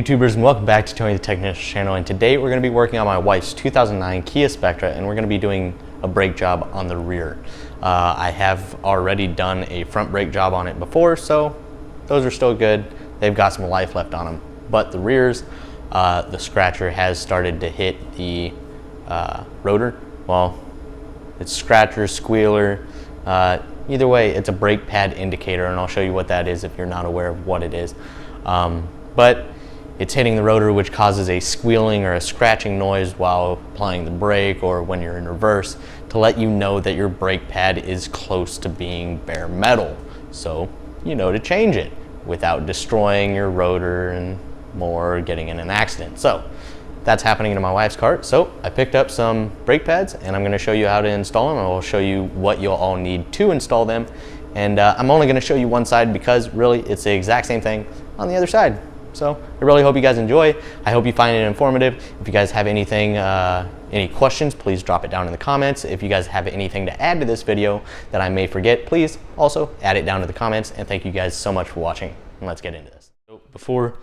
YouTubers, and welcome back to Tony the Technician's channel. And today we're going to be working on my wife's 2009 Kia Spectra, and we're going to be doing a brake job on the rear. I have already done a front brake job on it before, so those are still good. They've got some life left on them. But the rears, the scratcher has started to hit the rotor. Well, it's scratcher, squealer. Either way, it's a brake pad indicator, and I'll show you what that is if you're not aware of what it is. But it's hitting the rotor, which causes a squealing or a scratching noise while applying the brake or when you're in reverse, to let you know that your brake pad is close to being bare metal, so you know to change it without destroying your rotor and more, getting in an accident. So that's happening to my wife's cart. So I picked up some brake pads and I'm going to show you how to install them. I'll show you what you'll all need to install them, and I'm only going to show you one side because really it's the exact same thing on the other side. So I really hope you guys enjoy. I hope you find it informative. If you guys have anything, any questions, please drop it down in the comments. If you guys have anything to add to this video that I may forget, please also add it down to the comments. And thank you guys so much for watching. And let's get into this. So before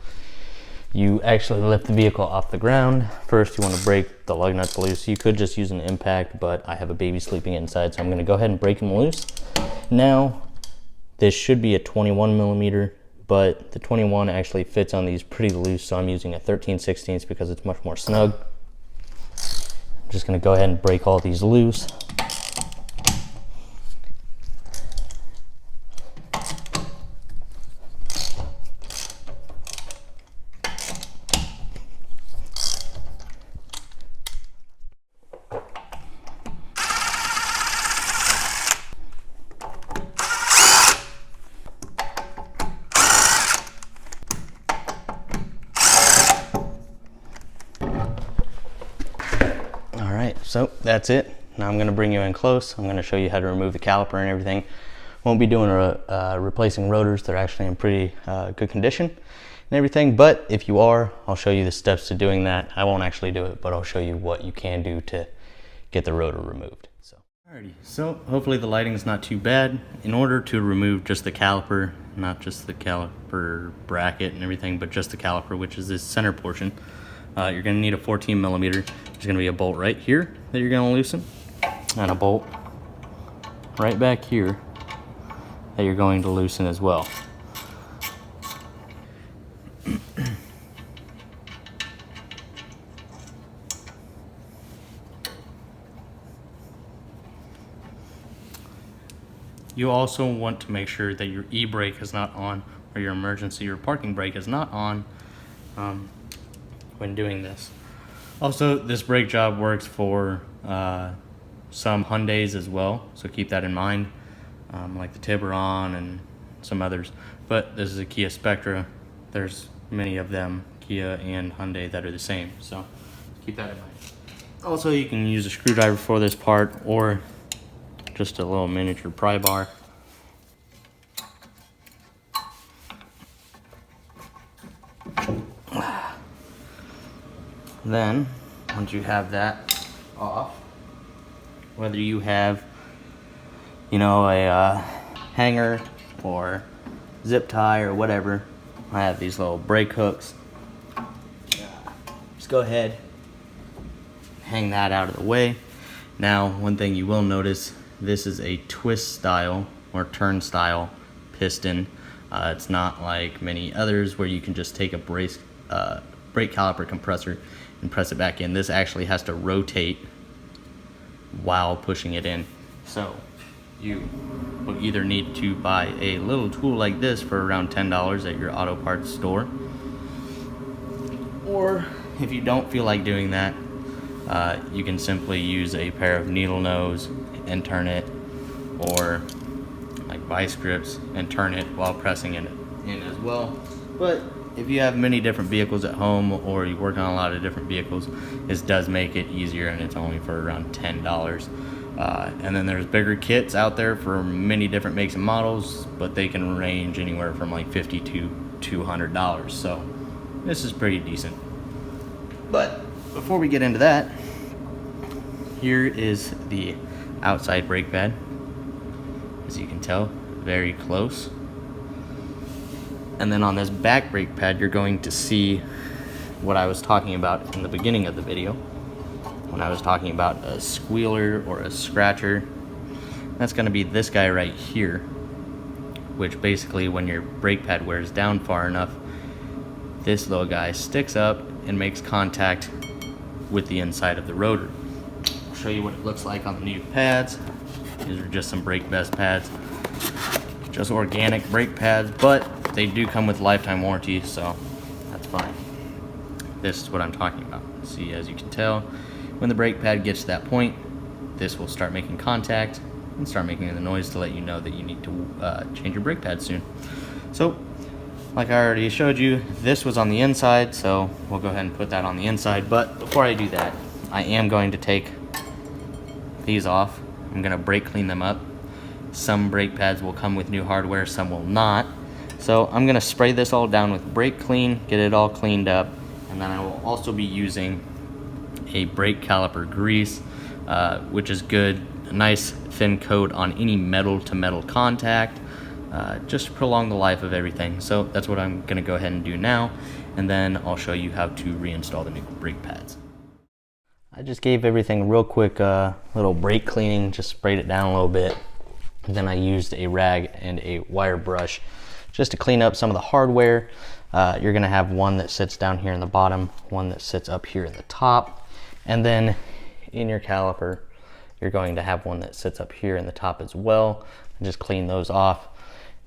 you actually lift the vehicle off the ground, first you want to break the lug nuts loose. You could just use an impact, but I have a baby sleeping inside, so I'm going to go ahead and break them loose. Now, this should be a 21 millimeter. But the 21 actually fits on these pretty loose, so I'm using a 13/16 because it's much more snug. I'm just going to go ahead and break all these loose. So that's it. Now I'm going to bring you in close. I'm going to show you how to remove the caliper and everything. Won't be doing replacing rotors. They're actually in pretty good condition and everything. But if you are, I'll show you the steps to doing that. I won't actually do it, but I'll show you what you can do to get the rotor removed. So, alrighty. So hopefully the lighting's not too bad. In order to remove just the caliper, not just the caliper bracket and everything, but just the caliper, which is this center portion, you're going to need a 14 millimeter. There's going to be a bolt right here that you're going to loosen, and a bolt right back here that you're going to loosen as well. You also want to make sure that your e-brake is not on, or your emergency or parking brake is not on when doing this. Also, this brake job works for some Hyundais as well, so keep that in mind, like the Tiburon and some others. But this is a Kia Spectra. There's many of them, Kia and Hyundai, that are the same, so keep that in mind. Also, you can use a screwdriver for this part, or just a little miniature pry bar. Then, once you have that off, whether you have, you know, a hanger or zip tie or whatever, I have these little brake hooks. Just go ahead, hang that out of the way. Now, one thing you will notice, this is a twist style or turn style piston. It's not like many others where you can just take a brake caliper compressor and press it back in. This actually has to rotate while pushing it in. So you will either need to buy a little tool like this for around $10 at your auto parts store, or if you don't feel like doing that, you can simply use a pair of needle nose and turn it, or like vice grips and turn it while pressing it in as well. But if you have many different vehicles at home, or you work on a lot of different vehicles, this does make it easier, and it's only for around $10. And then there's bigger kits out there for many different makes and models, but they can range anywhere from like $50 to $200. So this is pretty decent. But before we get into that, here is the outside brake pad. As you can tell, very close. And then on this back brake pad, you're going to see what I was talking about in the beginning of the video when I was talking about a squealer or a scratcher. That's going to be this guy right here, which basically when your brake pad wears down far enough, this little guy sticks up and makes contact with the inside of the rotor. I'll show you what it looks like on the new pads. These are just some brake vest pads, just organic brake pads, but they do come with lifetime warranty, so that's fine. This is what I'm talking about. See, as you can tell, when the brake pad gets to that point, this will start making contact and start making the noise to let you know that you need to change your brake pad soon. So, like I already showed you, this was on the inside, so we'll go ahead and put that on the inside. But before I do that, I am going to take these off. I'm going to brake clean them up. Some brake pads will come with new hardware, some will not. So I'm going to spray this all down with brake clean, get it all cleaned up, and then I will also be using a brake caliper grease, which is good. A nice thin coat on any metal to metal contact, just to prolong the life of everything. So that's what I'm going to go ahead and do now, and then I'll show you how to reinstall the new brake pads. I just gave everything a real quick little brake cleaning, just sprayed it down a little bit. And then I used a rag and a wire brush just to clean up some of the hardware. You're going to have one that sits down here in the bottom, one that sits up here in the top, and then in your caliper you're going to have one that sits up here in the top as well. And just clean those off.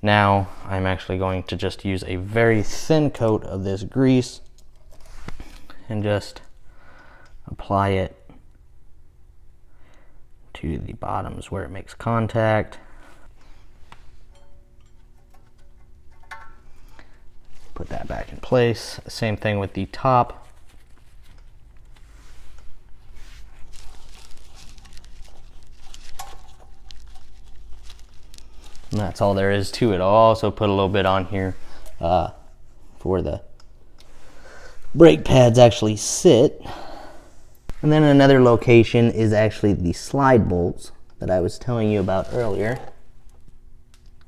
Now I'm actually going to just use a very thin coat of this grease and just apply it to the bottoms where it makes contact. Put that back in place. Same thing with the top. And that's all there is to it. I'll also put a little bit on here for the brake pads actually sit. And then another location is actually the slide bolts that I was telling you about earlier.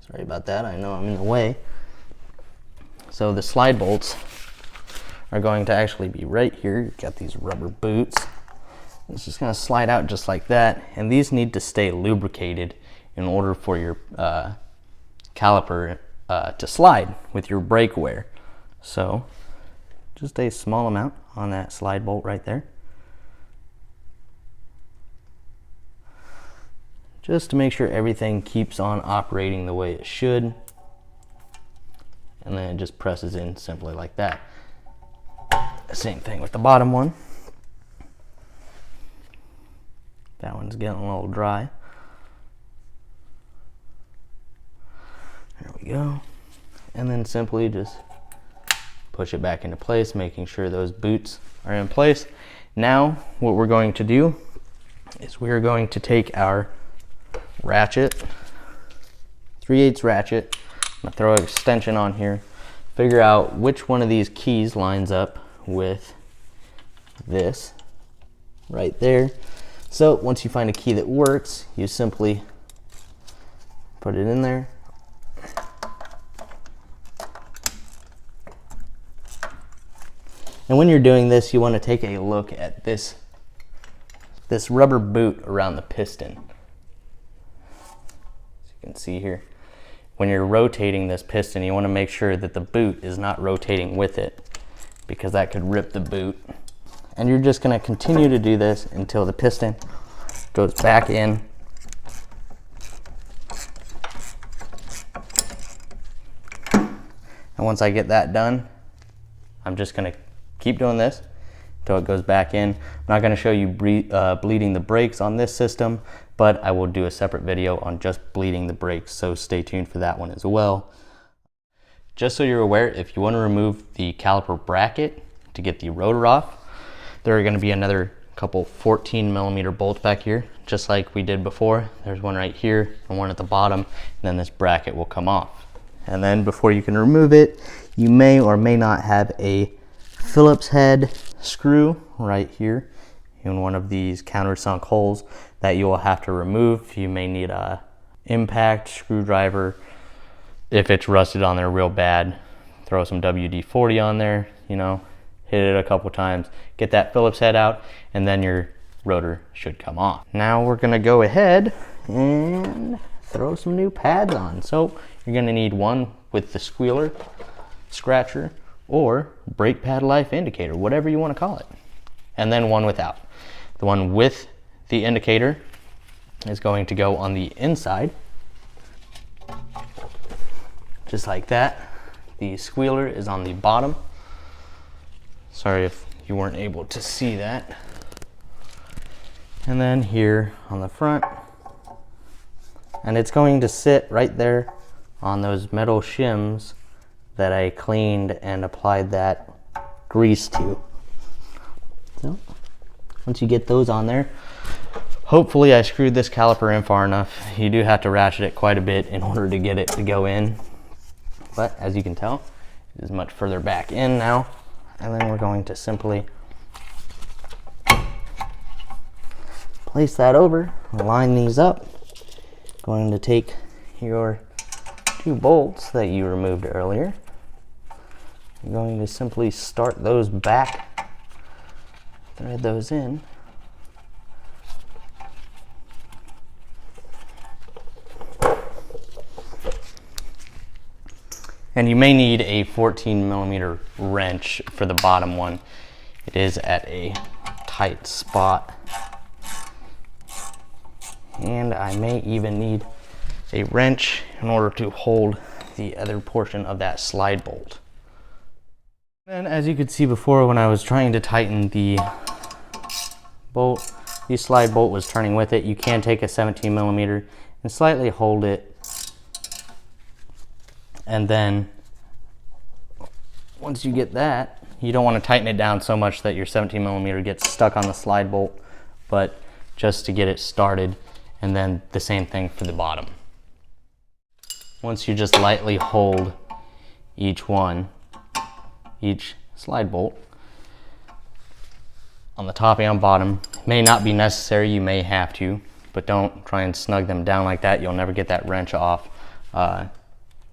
Sorry about that, I know I'm in the way. So the slide bolts are going to actually be right here. You've got these rubber boots. It's just going to slide out just like that. And these need to stay lubricated in order for your caliper to slide with your brake wear. So just a small amount on that slide bolt right there. Just to make sure everything keeps on operating the way it should. And then it just presses in simply like that. Same thing with the bottom one. That one's getting a little dry. There we go. And then simply just push it back into place, making sure those boots are in place. Now what we're going to do is we're going to take our ratchet, 3/8 ratchet. I'm gonna throw an extension on here, figure out which one of these keys lines up with this right there. So once you find a key that works, you simply put it in there. And when you're doing this, you want to take a look at this rubber boot around the piston. As you can see here, when you're rotating this piston, you want to make sure that the boot is not rotating with it, because that could rip the boot. And you're just going to continue to do this until the piston goes back in. And once I get that done, I'm just going to keep doing this until it goes back in. I'm not going to show you bleeding the brakes on this system, but I will do a separate video on just bleeding the brakes, so stay tuned for that one as well. Just so you're aware, if you want to remove the caliper bracket to get the rotor off, there are going to be another couple 14mm bolts back here, just like we did before. There's one right here and one at the bottom, and then this bracket will come off. And then before you can remove it, you may or may not have a Phillips head screw right here in one of these countersunk holes that you will have to remove. You may need a impact screwdriver. If it's rusted on there real bad, throw some WD-40 on there, you know, hit it a couple times, get that Phillips head out, and then your rotor should come on. Now we're gonna go ahead and throw some new pads on. So you're gonna need one with the squealer, scratcher, or brake pad life indicator, whatever you wanna call it. And then one without. The one with the indicator is going to go on the inside, just like that. The squealer is on the bottom. Sorry if you weren't able to see that. And then here on the front. And it's going to sit right there on those metal shims that I cleaned and applied that grease to. So once you get those on there, hopefully I screwed this caliper in far enough. You do have to ratchet it quite a bit in order to get it to go in. But as you can tell, it is much further back in now. And then we're going to simply place that over, line these up. Going to take your 2 bolts that you removed earlier. I'm going to simply start those back, thread those in. And you may need a 14mm wrench for the bottom one. It is at a tight spot. And I may even need a wrench in order to hold the other portion of that slide bolt. And as you could see before, when I was trying to tighten the bolt, the slide bolt was turning with it. You can take a 17mm and slightly hold it. And then once you get that, you don't want to tighten it down so much that your 17mm gets stuck on the slide bolt, but just to get it started. And then the same thing for the bottom. Once you just lightly hold each slide bolt on the top and bottom, it may not be necessary, you may have to, but don't try and snug them down like that. You'll never get that wrench off.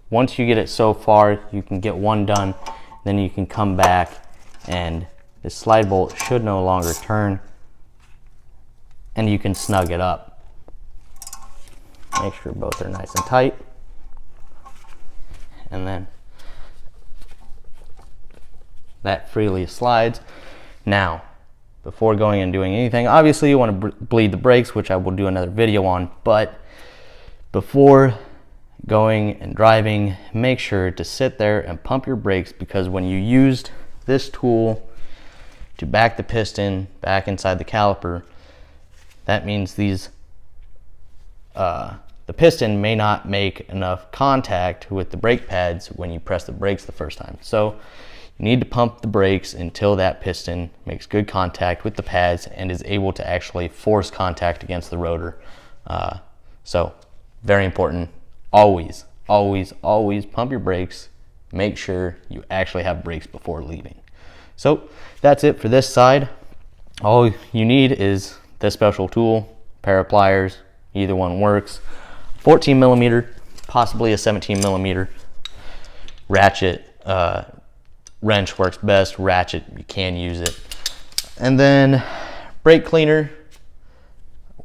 Once you get it so far, you can get one done, then you can come back and the slide bolt should no longer turn and you can snug it up. Make sure both are nice and tight. And then that freely slides. Now, before going and doing anything, obviously you want to bleed the brakes, which I will do another video on, but before going and driving, make sure to sit there and pump your brakes, because when you used this tool to back the piston back inside the caliper, that means these the piston may not make enough contact with the brake pads when you press the brakes the first time. So you need to pump the brakes until that piston makes good contact with the pads and is able to actually force contact against the rotor. So very important. Always, always, always pump your brakes. Make sure you actually have brakes before leaving. So that's it for this side. All you need is this special tool, pair of pliers, either one works. 14mm, possibly a 17mm. Ratchet, wrench works best. Ratchet, you can use it. And then brake cleaner,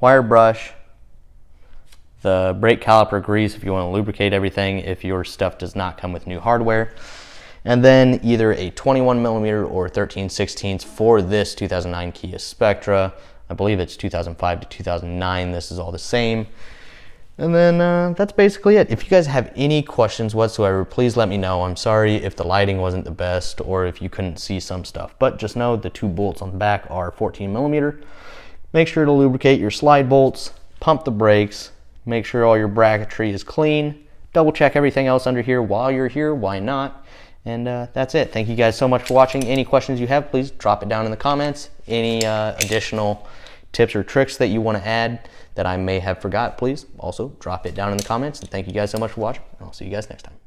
wire brush, the brake caliper grease if you want to lubricate everything if your stuff does not come with new hardware. And then either a 21mm or 13/16 for this 2009 Kia Spectra. I believe it's 2005 to 2009. This is all the same. And then that's basically it. If you guys have any questions whatsoever, please let me know. I'm sorry if the lighting wasn't the best or if you couldn't see some stuff, but just know the 2 bolts on the back are 14mm. Make sure to lubricate your slide bolts, pump the brakes, make sure all your bracketry is clean, double check everything else under here while you're here, why not? And that's it. Thank you guys so much for watching. Any questions you have, please drop it down in the comments. Any additional tips or tricks that you want to add that I may have forgot, please also drop it down in the comments. And thank you guys so much for watching. I'll see you guys next time.